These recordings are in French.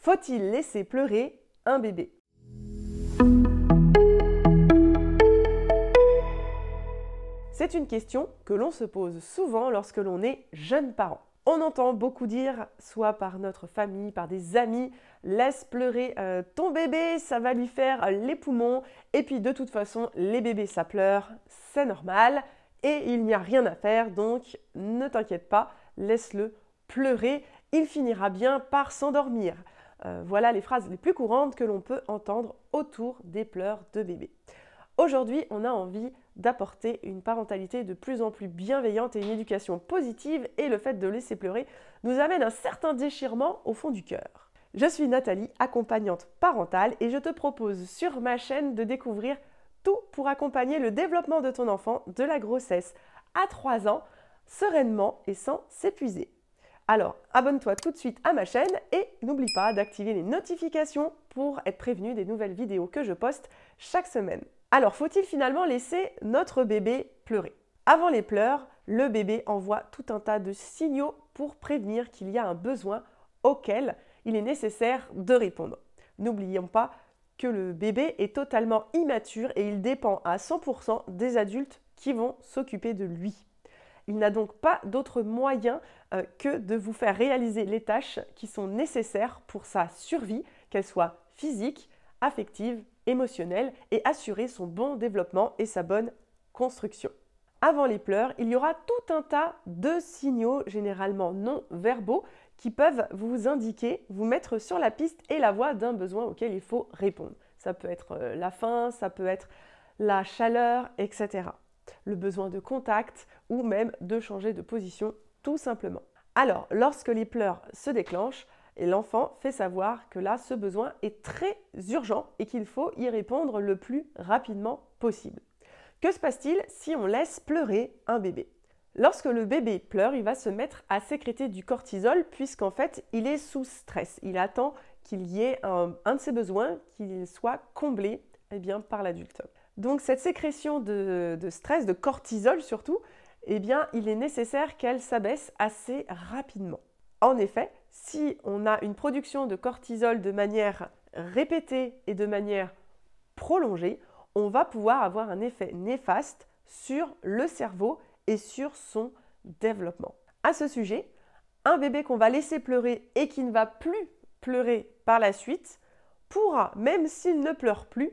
Faut-il laisser pleurer un bébé? C'est une question que l'on se pose souvent lorsque l'on est jeune parent. On entend beaucoup dire, soit par notre famille, par des amis, laisse pleurer ton bébé, ça va lui faire les poumons. Et puis de toute façon, les bébés ça pleure, c'est normal et il n'y a rien à faire, donc ne t'inquiète pas, laisse-le pleurer, il finira bien par s'endormir. Voilà les phrases les plus courantes que l'on peut entendre autour des pleurs de bébé. Aujourd'hui, on a envie d'apporter une parentalité de plus en plus bienveillante et une éducation positive, et le fait de laisser pleurer nous amène un certain déchirement au fond du cœur. Je suis Nathalie, accompagnante parentale, et je te propose sur ma chaîne de découvrir tout pour accompagner le développement de ton enfant de la grossesse à 3 ans, sereinement et sans s'épuiser. Alors, abonne-toi tout de suite à ma chaîne et n'oublie pas d'activer les notifications pour être prévenu des nouvelles vidéos que je poste chaque semaine. Alors, faut-il finalement laisser notre bébé pleurer? Avant les pleurs, le bébé envoie tout un tas de signaux pour prévenir qu'il y a un besoin auquel il est nécessaire de répondre. N'oublions pas que le bébé est totalement immature et il dépend à 100% des adultes qui vont s'occuper de lui. Il n'a donc pas d'autre moyen que de vous faire réaliser les tâches qui sont nécessaires pour sa survie, qu'elles soient physiques, affectives, émotionnelles, et assurer son bon développement et sa bonne construction. Avant les pleurs, il y aura tout un tas de signaux, généralement non verbaux, qui peuvent vous indiquer, vous mettre sur la piste et la voie d'un besoin auquel il faut répondre. Ça peut être la faim, ça peut être la chaleur, etc. Le besoin de contact ou même de changer de position tout simplement. Alors, lorsque les pleurs se déclenchent, l'enfant fait savoir que là, ce besoin est très urgent et qu'il faut y répondre le plus rapidement possible. Que se passe-t-il si on laisse pleurer un bébé? Lorsque le bébé pleure, il va se mettre à sécréter du cortisol puisqu'en fait, il est sous stress. Il attend qu'il y ait un de ses besoins qui soit comblé par l'adulte. Donc cette sécrétion de stress, de cortisol surtout, il est nécessaire qu'elle s'abaisse assez rapidement. En effet, si on a une production de cortisol de manière répétée et de manière prolongée, on va pouvoir avoir un effet néfaste sur le cerveau et sur son développement. À ce sujet, un bébé qu'on va laisser pleurer et qui ne va plus pleurer par la suite pourra, même s'il ne pleure plus,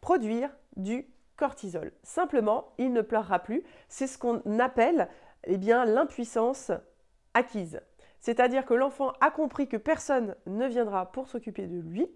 produire du cortisol. Simplement, il ne pleurera plus. C'est ce qu'on appelle l'impuissance acquise. C'est-à-dire que l'enfant a compris que personne ne viendra pour s'occuper de lui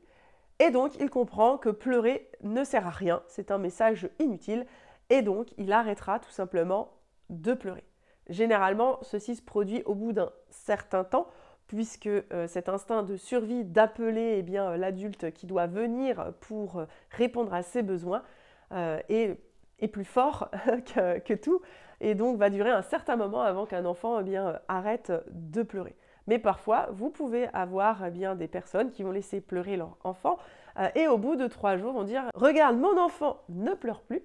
et donc il comprend que pleurer ne sert à rien, c'est un message inutile et donc il arrêtera tout simplement de pleurer. Généralement, ceci se produit au bout d'un certain temps puisque cet instinct de survie d'appeler l'adulte qui doit venir pour répondre à ses besoins est plus fort que tout et donc va durer un certain moment avant qu'un enfant arrête de pleurer. Mais parfois, vous pouvez avoir des personnes qui vont laisser pleurer leur enfant et au bout de 3 jours vont dire « Regarde, mon enfant ne pleure plus,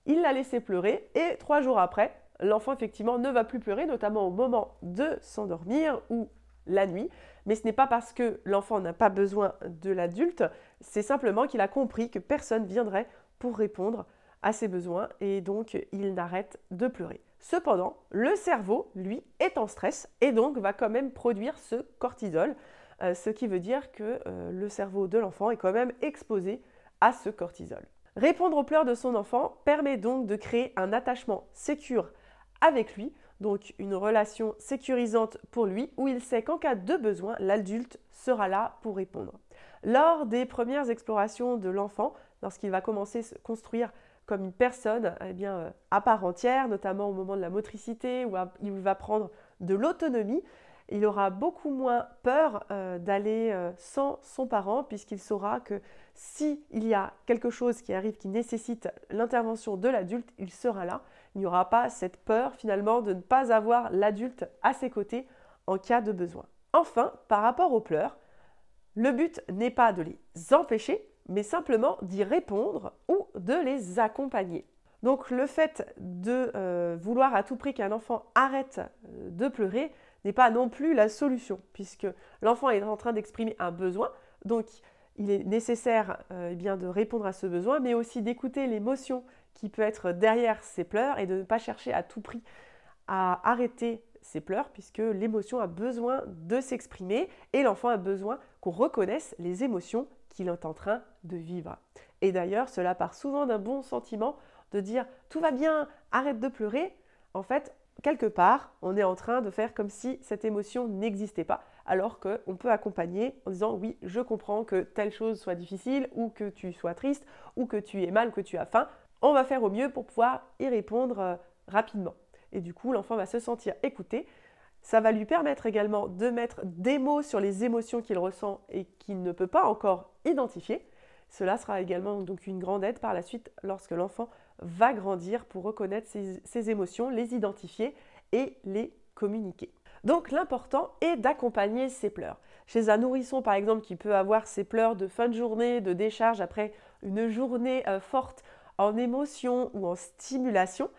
il l'a laissé pleurer » et 3 jours après, l'enfant effectivement ne va plus pleurer, notamment au moment de s'endormir ou la nuit. Mais ce n'est pas parce que l'enfant n'a pas besoin de l'adulte, c'est simplement qu'il a compris que personne viendrait pour répondre à ses besoins et donc il n'arrête de pleurer. Cependant, le cerveau, lui, est en stress et donc va quand même produire ce cortisol, ce qui veut dire que le cerveau de l'enfant est quand même exposé à ce cortisol. Répondre aux pleurs de son enfant permet donc de créer un attachement sécure avec lui, donc une relation sécurisante pour lui où il sait qu'en cas de besoin, l'adulte sera là pour répondre. Lors des premières explorations de l'enfant, lorsqu'il va commencer à se construire comme une personne à part entière, notamment au moment de la motricité, où il va prendre de l'autonomie, il aura beaucoup moins peur d'aller sans son parent, puisqu'il saura que s'il y a quelque chose qui arrive qui nécessite l'intervention de l'adulte, il sera là. Il n'y aura pas cette peur finalement de ne pas avoir l'adulte à ses côtés en cas de besoin. Enfin, par rapport aux pleurs, le but n'est pas de les empêcher, mais simplement d'y répondre ou de les accompagner. Donc le fait de vouloir à tout prix qu'un enfant arrête de pleurer n'est pas non plus la solution, puisque l'enfant est en train d'exprimer un besoin, donc il est nécessaire eh bien, de répondre à ce besoin, mais aussi d'écouter l'émotion qui peut être derrière ses pleurs et de ne pas chercher à tout prix à arrêter ses pleurs, puisque l'émotion a besoin de s'exprimer et l'enfant a besoin qu'on reconnaisse les émotions qu'il est en train de vivre. Et d'ailleurs, cela part souvent d'un bon sentiment de dire « tout va bien, arrête de pleurer ». En fait, quelque part, on est en train de faire comme si cette émotion n'existait pas, alors qu'on peut accompagner en disant « oui, je comprends que telle chose soit difficile, ou que tu sois triste, ou que tu aies mal, ou que tu as faim. On va faire au mieux pour pouvoir y répondre rapidement ». Et du coup, l'enfant va se sentir écouté. Ça va lui permettre également de mettre des mots sur les émotions qu'il ressent et qu'il ne peut pas encore identifier. Cela sera également donc une grande aide par la suite lorsque l'enfant va grandir pour reconnaître ses émotions, les identifier et les communiquer. Donc l'important est d'accompagner ses pleurs. Chez un nourrisson par exemple qui peut avoir ses pleurs de fin de journée, de décharge après une journée forte en émotion ou en stimulation,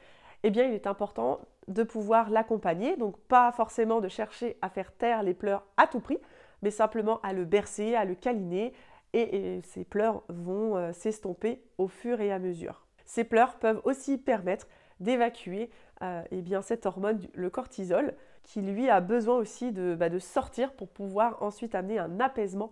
eh bien il est important de pouvoir l'accompagner, donc pas forcément de chercher à faire taire les pleurs à tout prix, mais simplement à le bercer, à le câliner, et ces pleurs vont s'estomper au fur et à mesure. Ces pleurs peuvent aussi permettre d'évacuer eh bien, cette hormone, le cortisol, qui lui a besoin aussi de sortir pour pouvoir ensuite amener un apaisement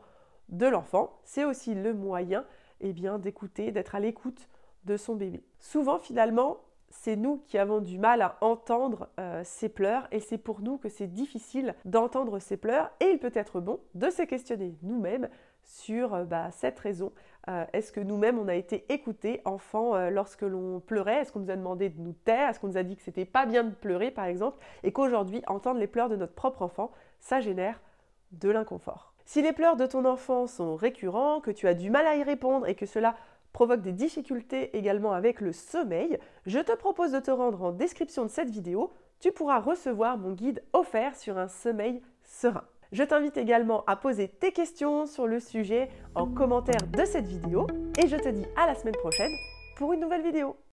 de l'enfant. C'est aussi le moyen eh bien, d'écouter, d'être à l'écoute de son bébé. Souvent finalement, c'est nous qui avons du mal à entendre ces pleurs et c'est pour nous que c'est difficile d'entendre ces pleurs et il peut être bon de se questionner nous-mêmes sur cette raison. Est-ce que nous-mêmes on a été écoutés enfant lorsque l'on pleurait? Est-ce qu'on nous a demandé de nous taire? Est-ce qu'on nous a dit que c'était pas bien de pleurer par exemple? Et qu'aujourd'hui entendre les pleurs de notre propre enfant, ça génère de l'inconfort. Si les pleurs de ton enfant sont récurrents, que tu as du mal à y répondre et que cela provoque des difficultés également avec le sommeil, je te propose de te rendre en description de cette vidéo. Tu pourras recevoir mon guide offert sur un sommeil serein. Je t'invite également à poser tes questions sur le sujet en commentaire de cette vidéo et je te dis à la semaine prochaine pour une nouvelle vidéo.